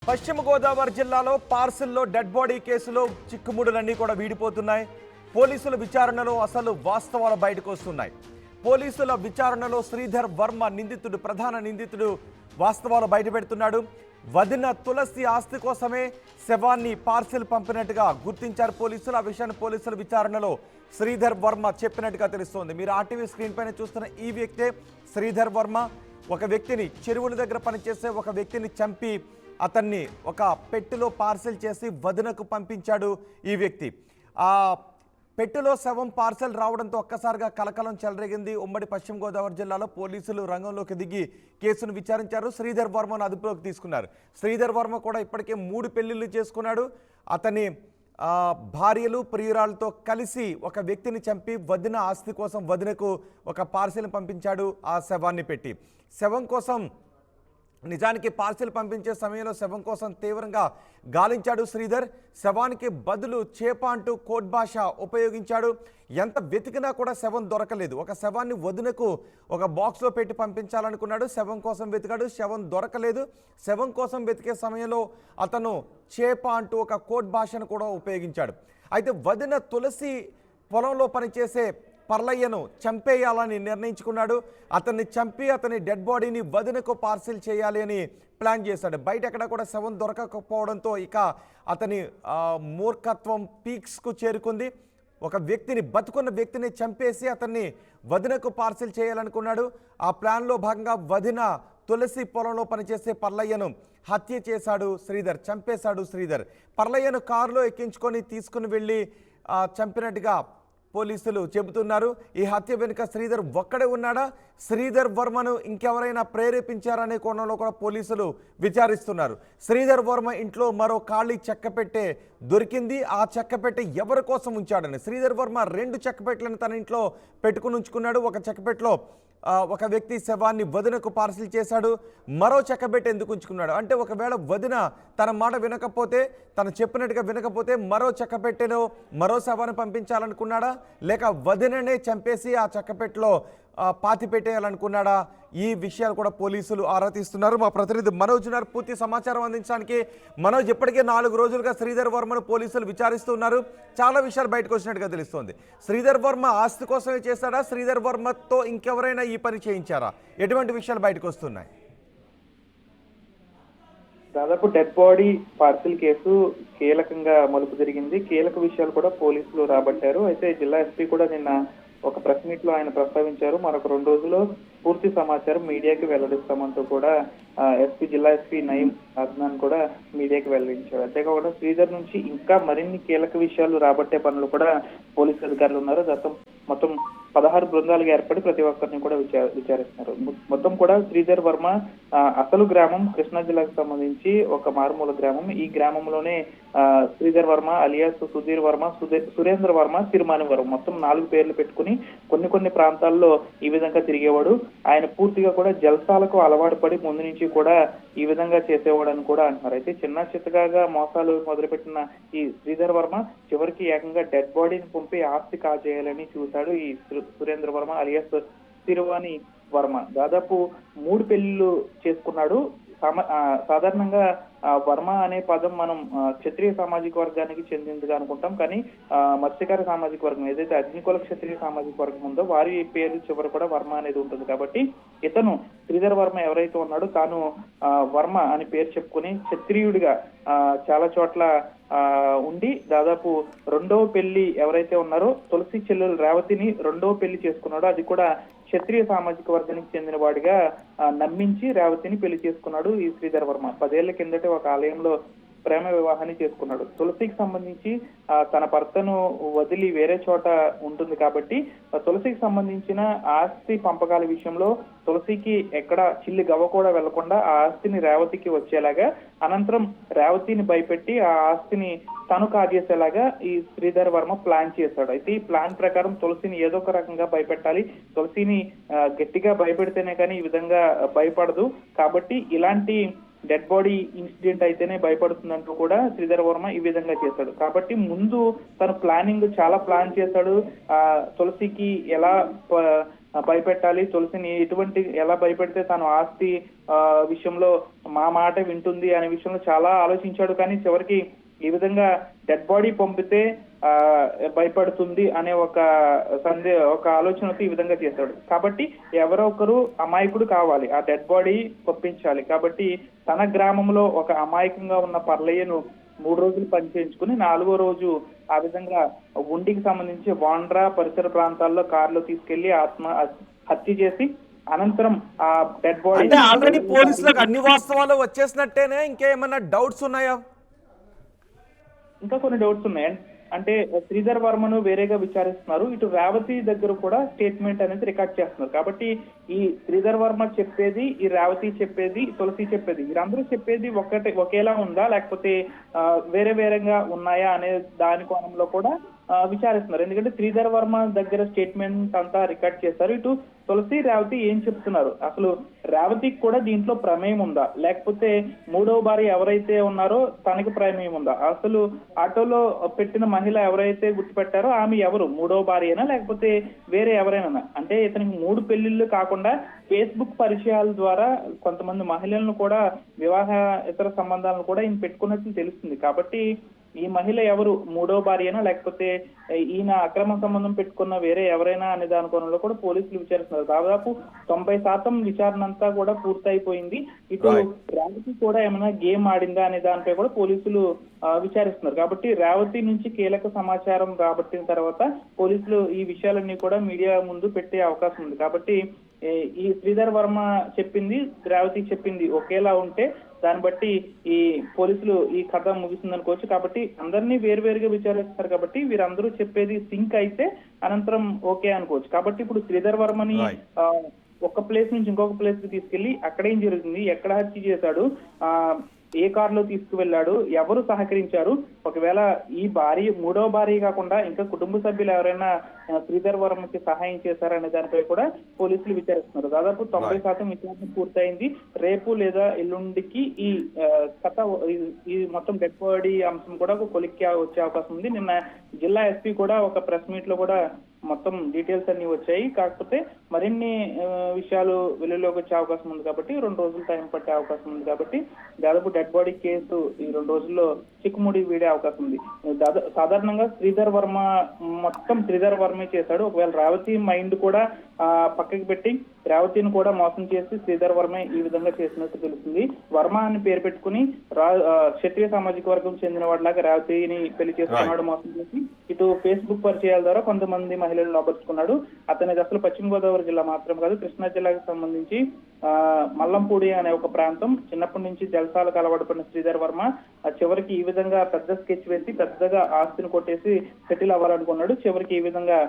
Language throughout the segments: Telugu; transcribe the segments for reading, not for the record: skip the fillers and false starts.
పశ్చిమ గోదావరి జిల్లాలో పార్సిల్లో డెడ్ బాడీ కేసులో చిక్కుముడులన్నీ కూడా వీడిపోతున్నాయి. పోలీసుల విచారణలో అసలు వాస్తవాలు బయటకు వస్తున్నాయి. పోలీసుల విచారణలో శ్రీధర్ వర్మ ప్రధాన నిందితుడు వాస్తవాలు బయటపెడుతున్నాడు. వదిన తులసి ఆస్తి కోసమే శవాన్ని పార్సిల్ పంపినట్టుగా గుర్తించారు పోలీసులు. ఆ విషయాన్ని పోలీసుల విచారణలో శ్రీధర్ వర్మ చెప్పినట్టుగా తెలుస్తోంది. మీరు ఆర్టీవీ స్క్రీన్ పైన చూస్తున్న ఈ వ్యక్తే శ్రీధర్ వర్మ. ఒక వ్యక్తిని చెరువుల దగ్గర పనిచేసే ఒక వ్యక్తిని చంపి అతన్ని ఒక పెట్టెలో పార్సెల్ చేసి వదినకు పంపించాడు ఈ వ్యక్తి. ఆ పెట్టెలో శవం పార్సెల్ రావడంతో ఒక్కసారిగా కలకలం చెలరేగింది. ఉమ్మడి పశ్చిమ గోదావరి జిల్లాలో పోలీసులు రంగంలోకి దిగి కేసును విచారించారు. శ్రీధర్ వర్మను అదుపులోకి తీసుకున్నారు. శ్రీధర్ వర్మ కూడా ఇప్పటికే 3 పెళ్లిళ్ళు చేసుకున్నాడు. అతని భార్యలు ప్రియురాలతో కలిసి ఒక వ్యక్తిని చంపి వదిన ఆస్తి కోసం వదినకు ఒక పార్సెల్ పంపించాడు. ఆ శవాన్ని పెట్టి శవం కోసం నిజానికి పార్సిల్ పంపించే సమయంలో శవం కోసం తీవ్రంగా గాలించాడు శ్రీధర్. శవానికి బదులు చేప అంటూ కోడ్ భాష ఉపయోగించాడు. ఎంత వెతికినా కూడా శవం దొరకలేదు. ఒక శవాన్ని వదినకు ఒక బాక్స్లో పెట్టి పంపించాలనుకున్నాడు. శవం కోసం వెతికాడు, శవం దొరకలేదు. శవం కోసం వెతికే సమయంలో అతను చేప అంటూ ఒక కోడ్ భాషను కూడా ఉపయోగించాడు. అయితే వదిన తులసి పొలంలో పనిచేసే పర్లయ్యను చంపేయాలని నిర్ణయించుకున్నాడు. అతన్ని చంపి అతని డెడ్ బాడీని వదినకు పార్సిల్ చేయాలి అని ప్లాన్ చేశాడు. బయట ఎక్కడ కూడా శవం దొరకకపోవడంతో ఇక అతని మూర్ఖత్వం పీక్స్కు చేరుకుంది. ఒక వ్యక్తిని బతుకున్న వ్యక్తిని చంపేసి అతన్ని వదినకు పార్సిల్ చేయాలనుకున్నాడు. ఆ ప్లాన్లో భాగంగా వదిన తులసి పొలంలో పనిచేసే పర్లయ్యను హత్య చేశాడు శ్రీధర్, చంపేశాడు శ్రీధర్. పర్లయ్యను కారులో ఎక్కించుకొని తీసుకుని వెళ్ళి చంపినట్టుగా పోలీసులు చెబుతున్నారు. ఈ హత్య వెనుక శ్రీధర్ ఒక్కడే ఉన్నాడా, శ్రీధర్ వర్మను ఇంకెవరైనా ప్రేరేపించారనే కోణంలో కూడా పోలీసులు విచారిస్తున్నారు. శ్రీధర్ వర్మ ఇంట్లో మరో ఖాళీ చెక్కపెట్టె దొరికింది. ఆ చెక్కపెట్టె ఎవరి కోసం ఉంచాడని శ్రీధర్ వర్మ 2 చెక్కపెట్టెలను తన ఇంట్లో పెట్టుకుని ఉంచుకున్నాడు. ఒక చెక్కపెట్టెలో ఒక వ్యక్తి శవాన్ని వదినకు పార్సిల్ చేశాడు. మరో చెక్కబెట్టి ఎందుకు ఉంచుకున్నాడు అంటే ఒకవేళ వదిన తన మాట వినకపోతే, తను చెప్పినట్టుగా వినకపోతే మరో చెక్కపెట్టెలో మరో శవాన్ని పంపించాలనుకున్నాడా, లేక వదిననే చంపేసి ఆ చెక్కపెట్టెలో పాతి పెట్టేయాలనుకున్నాడా? ఈ విషయాలు కూడా పోలీసులు ఆరా తీస్తున్నారు. మా ప్రతినిధి మనోజ్ ఉన్నారు పూర్తి సమాచారం అందించడానికి. మనోజ్, ఇప్పటికే 4 రోజులుగా శ్రీధర్ వర్మను పోలీసులు విచారిస్తున్నారు. చాలా విషయాలు బయటకు వచ్చినట్టుగా తెలుస్తోంది. శ్రీధర్ వర్మ ఆస్తి కోసమే చేశాడా, శ్రీధర్ వర్మతో ఇంకెవరైనా ఈ పని చేయించారా? ఎటువంటి విషయాలు బయటకు వస్తున్నాయి? దాదాపు డెడ్ బాడీ పార్సిల్ కేసు కీలకంగా మలుపు జరిగింది. కీలక విషయాలు కూడా పోలీసులు రాబట్టారు. అయితే జిల్లా ఎస్పీ కూడా నిన్న ఒక ప్రెస్ మీట్ లో ఆయన ప్రస్తావించారు. మరొక 2 రోజుల్లో పూర్తి సమాచారం మీడియాకి వెల్లడిస్తామంటూ కూడా జిల్లా ఎస్పీ నయీం అద్నాన్ కూడా మీడియాకి వెల్లడించారు. అంతేకాకుండా శ్రీధర్ నుంచి ఇంకా మరిన్ని కీలక విషయాలు రాబట్టే పనులు కూడా పోలీసు అధికారులు ఉన్నారు. మొత్తం 16 బృందాలుగా ఏర్పడి ప్రతి ఒక్కరిని కూడా విచారిస్తున్నారు. మొత్తం కూడా శ్రీధర్ వర్మ అసలు గ్రామం కృష్ణా జిల్లాకు సంబంధించి ఒక మారుమూల గ్రామం. ఈ గ్రామంలోనే శ్రీధర్ వర్మ అలియాస్ సుధీర్ వర్మ, సురేంద్ర వర్మ, తిరుమాని వర్మ మొత్తం 4 పేర్లు పెట్టుకుని కొన్ని ప్రాంతాల్లో ఈ విధంగా తిరిగేవాడు. ఆయన పూర్తిగా కూడా జల్సాలకు అలవాటు పడి ముందు నుంచి కూడా ఈ విధంగా చేసేవాడని కూడా అంటున్నారు. అయితే చిన్న చిత్తగా మోసాలు మొదలుపెట్టిన ఈ శ్రీధర్ వర్మ చివరికి ఏకంగా డెడ్ బాడీని పంపి ఆస్తి కాజేయాలని చూశాడు. ఈ సురేంద్ర వర్మ అలియాస్ తిరువాని వర్మ దాదాపు 3 పెళ్లిళ్ళు చేసుకున్నాడు. సాధారణంగా వర్మ అనే పదం మనం క్షత్రియ సామాజిక వర్గానికి చెందిందిగా అనుకుంటాం. కానీ మత్స్యకార సామాజిక వర్గం ఏదైతే అగ్నికుల క్షత్రియ సామాజిక వర్గం ఉందో వారి పేరు చివరి కూడా వర్మ అనేది ఉంటుంది. కాబట్టి ఇతను శ్రీధర్ వర్మ ఎవరైతే ఉన్నాడో తాను వర్మ అని పేరు చెప్పుకుని క్షత్రియుడిగా చాలా చోట్ల ఉండి దాదాపు 2వ పెళ్లి ఎవరైతే ఉన్నారో తులసి చెల్లెలు రేవతిని 2వ పెళ్లి చేసుకున్నాడో అది కూడా క్షత్రియ సామాజిక వర్గానికి చెందిన వాడిగా నమ్మించి రేవతిని పెళ్లి చేసుకున్నాడు ఈ శ్రీధర్ వర్మ. 10 ఏళ్ల కిందటే ఒక ఆలయంలో ప్రేమ వివాహాన్ని చేసుకున్నాడు. తులసికి సంబంధించి తన భర్తను వదిలి వేరే చోట ఉంటుంది కాబట్టి తులసికి సంబంధించిన ఆస్తి పంపకాల విషయంలో తులసికి ఎక్కడ చిల్లి గవ్వ కూడా వెళ్లకుండా ఆ ఆస్తిని రేవతికి వచ్చేలాగా, అనంతరం రేవతిని భయపెట్టి ఆ ఆస్తిని తను కాజేసేలాగా ఈ శ్రీధర్ వర్మ ప్లాన్ చేశాడు. అయితే ఈ ప్లాన్ ప్రకారం తులసిని ఏదో ఒక రకంగా భయపెట్టాలి. తులసిని గట్టిగా భయపెడితేనే కానీ ఈ విధంగా భయపడదు. కాబట్టి ఇలాంటి డెడ్ బాడీ ఇన్సిడెంట్ అయితేనే భయపడుతుందంటూ కూడా శ్రీధర్ వర్మ ఈ విధంగా చేశాడు. కాబట్టి ముందు తను చాలా ప్లాన్ చేశాడు. తులసికి ఎలా భయపెట్టాలి, తులసిని ఎటువంటి ఎలా భయపెడితే తను ఆస్తి విషయంలో మా మాట వింటుంది అనే విషయంలో చాలా ఆలోచించాడు. కానీ చివరికి ఈ విధంగా డెడ్ బాడీ పంపితే ఆ భయపడుతుంది అనే ఒక ఆలోచనతో ఈ విధంగా చేశాడు. కాబట్టి ఎవరో ఒకరు అమాయకుడు కావాలి, ఆ డెడ్ బాడీ పంపించాలి. కాబట్టి తన గ్రామంలో ఒక అమాయకంగా ఉన్న పర్లయ్యను 3 రోజులు పనిచేయించుకుని 4వ రోజు ఆ విధంగా ఉండికి సంబంధించి వాండ్రా పరిసర ప్రాంతాల్లో కారులో తీసుకెళ్లి హత్య చేసి అనంతరం ఆ డెడ్ బాడీ అంటే ఆల్రెడీ పోలీసులకు అన్ని వాస్తవాలు వచ్చేసినట్టేనే ఇంకేమన్నా డౌట్స్ ఉన్నాయా? ఇంకా కొన్ని డౌట్స్ ఉన్నాయి. అంటే శ్రీధర్ వర్మను వేరేగా విచారిస్తున్నారు, ఇటు రేవతి దగ్గర కూడా స్టేట్మెంట్ అనేది రికార్డ్ చేస్తున్నారు. కాబట్టి ఈ శ్రీధర్ వర్మ చెప్పేది, ఈ రేవతి చెప్పేది, తులసి చెప్పేది, వీరందరూ చెప్పేది ఒకేలా ఉందా లేకపోతే వేరే వేరేగా ఉన్నాయా అనే దాని కోణంలో కూడా విచారిస్తున్నారు. ఎందుకంటే శ్రీధర్ వర్మ దగ్గర స్టేట్మెంట్ అంతా రికార్డ్ చేశారు. ఇటు తులసి రేవతి ఏం చెప్తున్నారు, అసలు రేవతికి కూడా దీంట్లో ప్రమేయం ఉందా లేకపోతే 3వ భార్య ఎవరైతే ఉన్నారో తనకి ప్రమేయం ఉందా, అసలు ఆటోలో పెట్టిన మహిళ ఎవరైతే గుర్తుపెట్టారో ఆమె ఎవరు, 3వ భార్యనా లేకపోతే వేరే ఎవరైనా? అంటే ఇతనికి 3 పెళ్లిళ్ళు కాకుండా ఫేస్బుక్ పరిచయాల ద్వారా కొంతమంది మహిళలను కూడా వివాహ ఇతర సంబంధాలను కూడా ఈయన పెట్టుకున్నట్లు తెలుస్తుంది. కాబట్టి ఈ మహిళ ఎవరు, 3వ భార్యనా లేకపోతే ఈయన అక్రమ సంబంధం పెట్టుకున్న వేరే ఎవరైనా అనే దాని కోణంలో కూడా పోలీసులు విచారిస్తున్నారు. దాదాపు 90% విచారణ అంతా కూడా పూర్తయిపోయింది. ఇటు రేవతి కూడా ఏమైనా గేమ్ ఆడిందా అనే దానిపై కూడా పోలీసులు విచారిస్తున్నారు. కాబట్టి రేవతి నుంచి కీలక సమాచారం రాబట్టిన తర్వాత పోలీసులు ఈ విషయాలన్నీ కూడా మీడియా ముందు పెట్టే అవకాశం ఉంది. కాబట్టి ఈ శ్రీధర్ వర్మ చెప్పింది రేవతి చెప్పింది ఒకేలా ఉంటే దాన్ని బట్టి ఈ పోలీసులు ఈ కథ ముగిస్తుంది అనుకోవచ్చు. కాబట్టి అందరినీ వేరువేరుగా విచారిస్తారు. కాబట్టి వీరందరూ చెప్పేది సింక్ అయితే అనంతరం ఓకే అనుకోవచ్చు. కాబట్టి ఇప్పుడు శ్రీధర్ వర్మని ఒక ప్లేస్ నుంచి ఇంకొక ప్లేస్ కి తీసుకెళ్లి అక్కడేం జరుగుతుంది, ఎక్కడ హత్య చేశాడు, ఏ కారులో తీసుకువెళ్ళాడు, ఎవరు సహకరించారు, ఒకవేళ ఈ భార్య 3వ భార్య కాకుండా ఇంకా కుటుంబ సభ్యులు ఎవరైనా శ్రీధర్ వర్మకి సహాయం చేశారనే దానిపై కూడా పోలీసులు విచారిస్తున్నారు. దాదాపు 90% విచారణ పూర్తయింది. రేపు లేదా ఎల్లుండికి ఈ కథ ఈ మొత్తం డెడ్ బాడీ అంశం కూడా ఒక కొలిక్కి వచ్చే అవకాశం ఉంది. నిన్న జిల్లా ఎస్పీ కూడా ఒక ప్రెస్ మీట్ లో కూడా మొత్తం డీటెయిల్స్ అన్ని వచ్చాయి. కాకపోతే మరిన్ని విషయాలు వెలుగులోకి వచ్చే అవకాశం ఉంది. కాబట్టి 2 రోజులు టైం పట్టే అవకాశం ఉంది. కాబట్టి దాదాపు డెడ్ బాడీ కేసు ఈ 2 రోజుల్లో చిక్కుముడి వీడే అవకాశం ఉంది. సాధారణంగా శ్రీధర్ వర్మ మొత్తం శ్రీధర్ వర్మే చేశాడు. ఒకవేళ రేవతి మైండ్ కూడా పక్కకి పెట్టి రేవతిని కూడా మోసం చేసి శ్రీధర్ వర్మే ఈ విధంగా చేసినట్టు తెలుస్తుంది. వర్మ అని పేరు పెట్టుకుని క్షత్రియ సామాజిక వర్గం చెందిన వాడిలాగా రేవతిని పెళ్లి చేసుకున్నాడు మోసం చేసి. ఇటు ఫేస్బుక్ పరిచయాల ద్వారా కొంతమంది మహిళలను లోపరుచుకున్నాడు. అతనిది అసలు పశ్చిమ గోదావరి జిల్లా మాత్రం కాదు, కృష్ణా జిల్లాకు సంబంధించి మల్లంపూడి అనే ఒక ప్రాంతం. చిన్నప్పటి నుంచి జలసాలకు అలవాటు పడిన శ్రీధర్ వర్మ చివరికి ఈ విధంగా పెద్ద స్కెచ్ వేసి పెద్దగా ఆస్తిని కొట్టేసి సెటిల్ అవ్వాలనుకున్నాడు. చివరికి ఈ విధంగా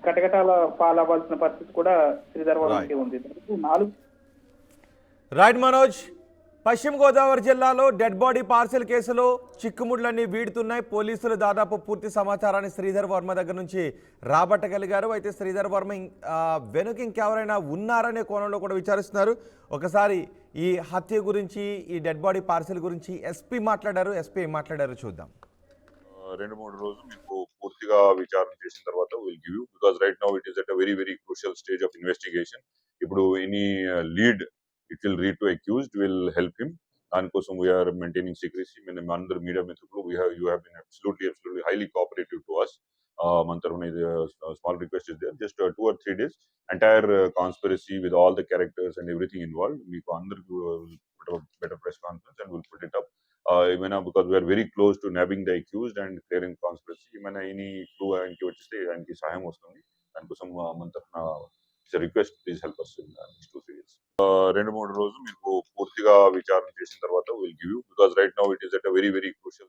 కటకటాల పాలవ్వాల్సిన పరిస్థితి కూడా శ్రీధర్ వర్మకి ఉంది. 4 రైట్ మనోజ్, పశ్చిమ గోదావరి జిల్లాలో డెడ్ బాడీ పార్సెల్ కేసులో చిక్కుముడ్లన్నీ వీడుతున్నాయి. పోలీసులు దాదాపు పూర్తి సమాచారాన్ని శ్రీధర్ వర్మ దగ్గర నుంచి రాబట్టగలిగారు. అయితే శ్రీధర్ వర్మ వెనుక ఇంకెవరైనా ఉన్నారనే కోణంలో కూడా విచారిస్తున్నారు. ఒకసారి ఈ హత్య గురించి, ఈ డెడ్ బాడీ పార్సెల్ గురించి ఎస్పీ మాట్లాడారు. ఎస్పీ ఏం మాట్లాడారు చూద్దాం. 2-3 రోజులు మీకు పూర్తిగా విచారణ చేసిన తర్వాత will give you, because right now it is at a very very crucial stage of investigation. ఇప్పుడు any lead it will lead to accused will help him. దానికోసం వీఆర్ మెయింటైనింగ్ సీక్రెసీ. మేము అందరు మీడియా మిత్రులు you have been absolutely highly cooperative to us. మన తరఫున ఇది small request is there, just 2 or 3 days entire conspiracy with all the characters and everything involved మీకు అందరికి better press conference and will put it up. ఏమైనా because we're very close to nabbing the accused and clearing conspiracy. ఏమైనా ఎనీ క్లూ ఆయనకి వచ్చేస్తే ఆయనకి సహాయం వస్తుంది. దానికోసం మన తరఫున request, please help us in next 2-3 days. 2-3 రోజులు మీకు పూర్తిగా విచారణ చేసిన తర్వాత will give you, because right now it is at a very very crucial